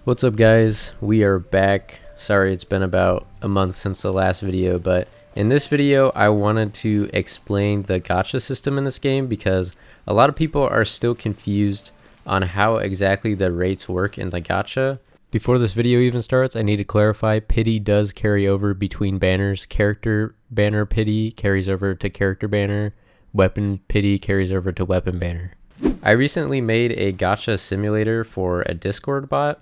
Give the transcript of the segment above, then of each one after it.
What's up, guys? We are back. Sorry, it's been about a month since the last video, but in this video I wanted to explain the gacha system in this game because a lot of people are still confused on how exactly the rates work in the gacha. Before this video even starts, I need to clarify pity does carry over between banners. Character banner pity carries over to character banner. Weapon pity carries over to weapon banner. I recently made a gacha simulator for a Discord bot,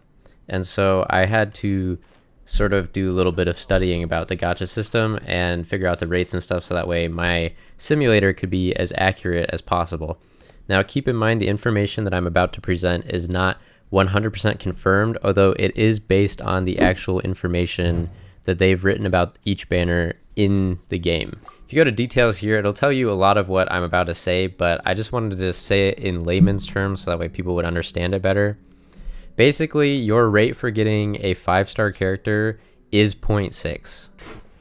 and so I had to sort of do a little bit of studying about the gacha system and figure out the rates and stuff so that way my simulator could be as accurate as possible. Now keep in mind the information that I'm about to present is not 100% confirmed, although it is based on the actual information that they've written about each banner in the game. If you go to details here, it'll tell you a lot of what I'm about to say, but I just wanted to say it in layman's terms so that way people would understand it better. Basically, your rate for getting a 5-star character is 0.6.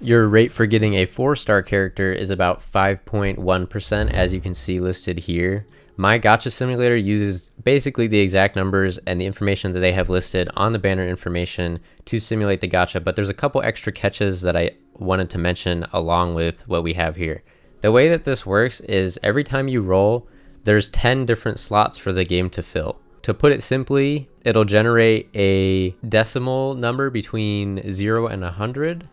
Your rate for getting a 4-star character is about 5.1%, as you can see listed here. My gacha simulator uses basically the exact numbers and the information that they have listed on the banner information to simulate the gacha, but there's a couple extra catches that I wanted to mention along with what we have here. The way that this works is every time you roll, there's 10 different slots for the game to fill. To put it simply, it'll generate a decimal number between 0 and 100,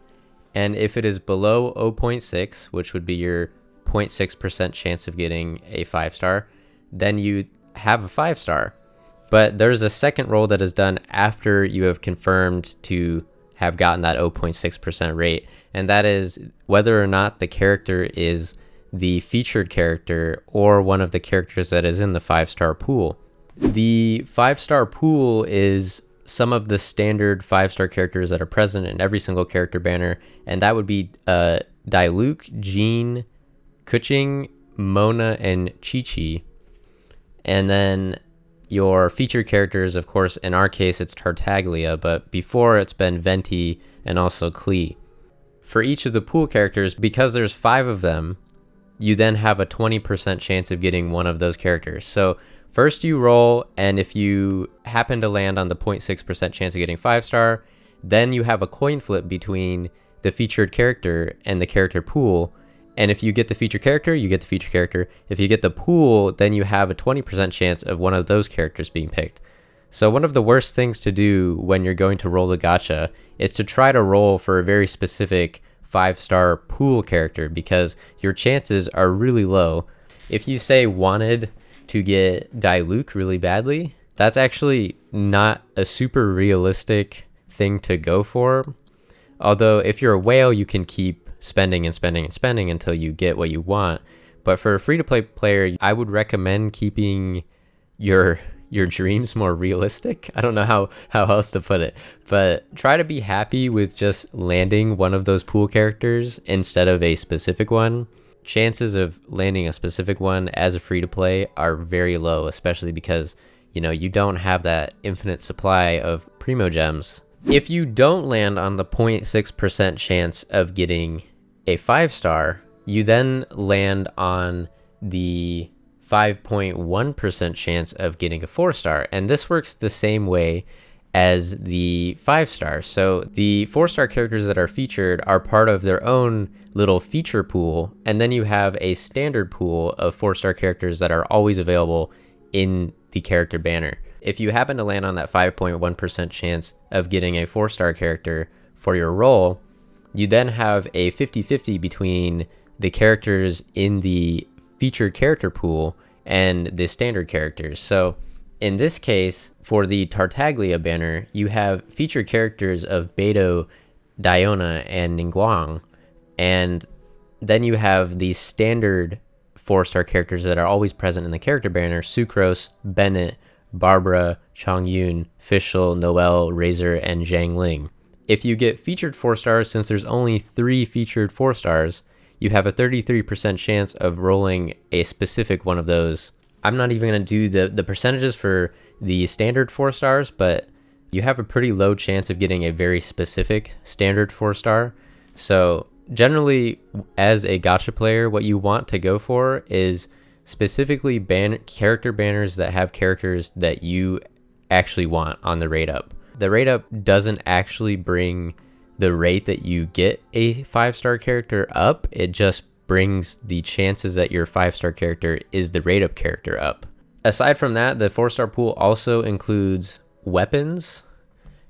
and if it is below 0.6, which would be your 0.6% chance of getting a 5-star, then you have a 5-star. But there's a second roll that is done after you have confirmed to have gotten that 0.6% rate, and that is whether or not the character is the featured character or one of the characters that is in the 5-star pool. The 5-star pool is some of the standard 5-star characters that are present in every single character banner, and that would be Diluc, Jean, Kuching, Mona, and Chi-Chi. And then your featured characters, of course, in our case it's Tartaglia, but before it's been Venti and also Klee. For each of the pool characters, because there's 5 of them, you then have a 20% chance of getting one of those characters. So first you roll, and if you happen to land on the 0.6% chance of getting 5-star, then you have a coin flip between the featured character and the character pool. And if you get the featured character, you get the featured character. If you get the pool, then you have a 20% chance of one of those characters being picked. So one of the worst things to do when you're going to roll the gacha is to try to roll for a very specific 5-star pool character, because your chances are really low. If you say wanted to get Diluc really badly, that's actually not a super realistic thing to go for. Although if you're a whale, you can keep spending and spending and spending until you get what you want. But for a free-to-play player, I would recommend keeping your dreams more realistic. I don't know how else to put it, but try to be happy with just landing one of those pool characters instead of a specific one. Chances of landing a specific one as a free-to-play are very low, especially because you don't have that infinite supply of primo gems. If you don't land on the 0.6% chance of getting a 5-star, you then land on the 5.1% chance of getting a 4-star, and this works the same way as the 5-star. So the 4-star characters that are featured are part of their own little feature pool, and then you have a standard pool of 4-star characters that are always available in the character banner. If you happen to land on that 5.1% chance of getting a 4-star character for your roll, you then have a 50-50 between the characters in the featured character pool and the standard characters. So in this case, for the Tartaglia banner, you have featured characters of Beidou, Diona, and Ningguang, and then you have the standard 4-star characters that are always present in the character banner: Sucrose, Bennett, Barbara, Chongyun, Fischl, Noelle, Razor, and Zhang Ling. If you get featured 4-stars, since there's only 3 featured 4-stars, you have a 33% chance of rolling a specific one of those. I'm not even going to do the percentages for the standard 4-stars, but you have a pretty low chance of getting a very specific standard 4-star. So generally, as a gacha player, what you want to go for is specifically character banners that have characters that you actually want on the rate up. The rate up doesn't actually bring the rate that you get a 5-star character up. It just brings the chances that your 5-star character is the rate up character up. Aside from that, the 4-star pool also includes weapons,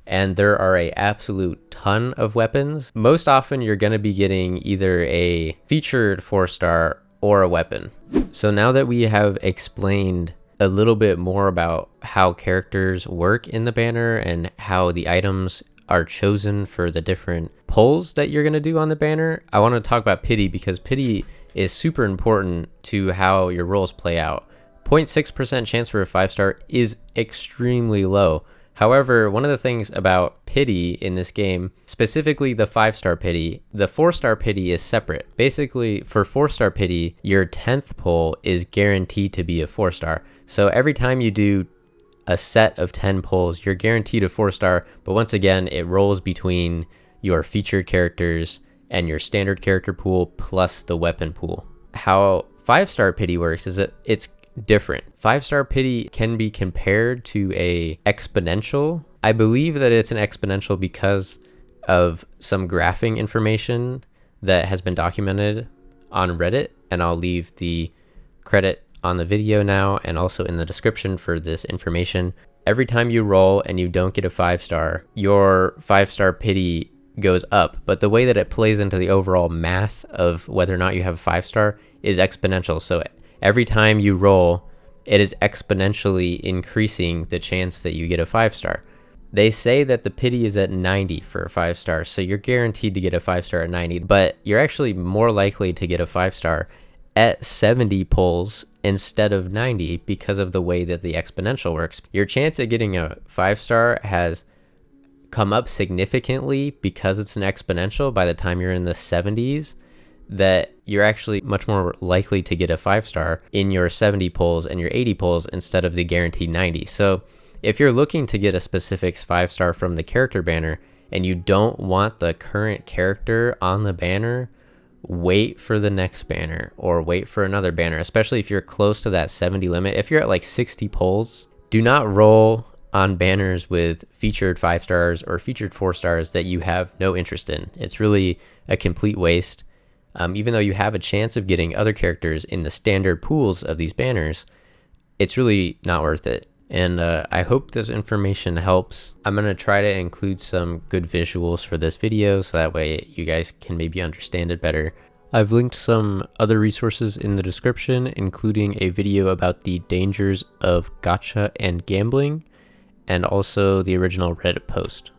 and there are a absolute ton of weapons. Most often you're going to be getting either a featured 4-star or a weapon. So now that we have explained a little bit more about how characters work in the banner and how the items are chosen for the different pulls that you're going to do on the banner, I want to talk about pity, because pity is super important to how your rolls play out. 0.6% chance for a 5-star is extremely low. However, one of the things about pity in this game, specifically the 5-star pity, the 4-star pity is separate. Basically, for 4-star pity, your 10th pull is guaranteed to be a 4-star. So every time you do a set of 10 pulls, you're guaranteed a 4-star, but once again, it rolls between your featured characters and your standard character pool plus the weapon pool. How 5-star pity works is that it's different. 5-star pity can be compared to a exponential. I believe that it's an exponential because of some graphing information that has been documented on Reddit, and I'll leave the credit on the video now and also in the description for this information. Every time you roll and you don't get a 5-star, your 5-star pity goes up, but the way that it plays into the overall math of whether or not you have a 5-star is exponential. So every time you roll, it is exponentially increasing the chance that you get a 5-star. They say that the pity is at 90 for a 5-star, so you're guaranteed to get a 5-star at 90, but you're actually more likely to get a 5-star at 70 pulls instead of 90 because of the way that the exponential works. Your chance of getting a 5-star has come up significantly because it's an exponential. By the time you're in the 70s, that you're actually much more likely to get a 5-star in your 70 pulls and your 80 pulls instead of the guaranteed 90. So if you're looking to get a specific 5-star from the character banner and you don't want the current character on the banner, wait for the next banner or wait for another banner, especially if you're close to that 70 limit. If you're at like 60 pulls, do not roll on banners with featured 5-stars or featured 4-stars that you have no interest in. It's really a complete waste. Even though you have a chance of getting other characters in the standard pools of these banners, it's really not worth it. And I hope this information helps. I'm going to try to include some good visuals for this video so that way you guys can maybe understand it better. I've linked some other resources in the description, including a video about the dangers of gacha and gambling, and also the original Reddit post.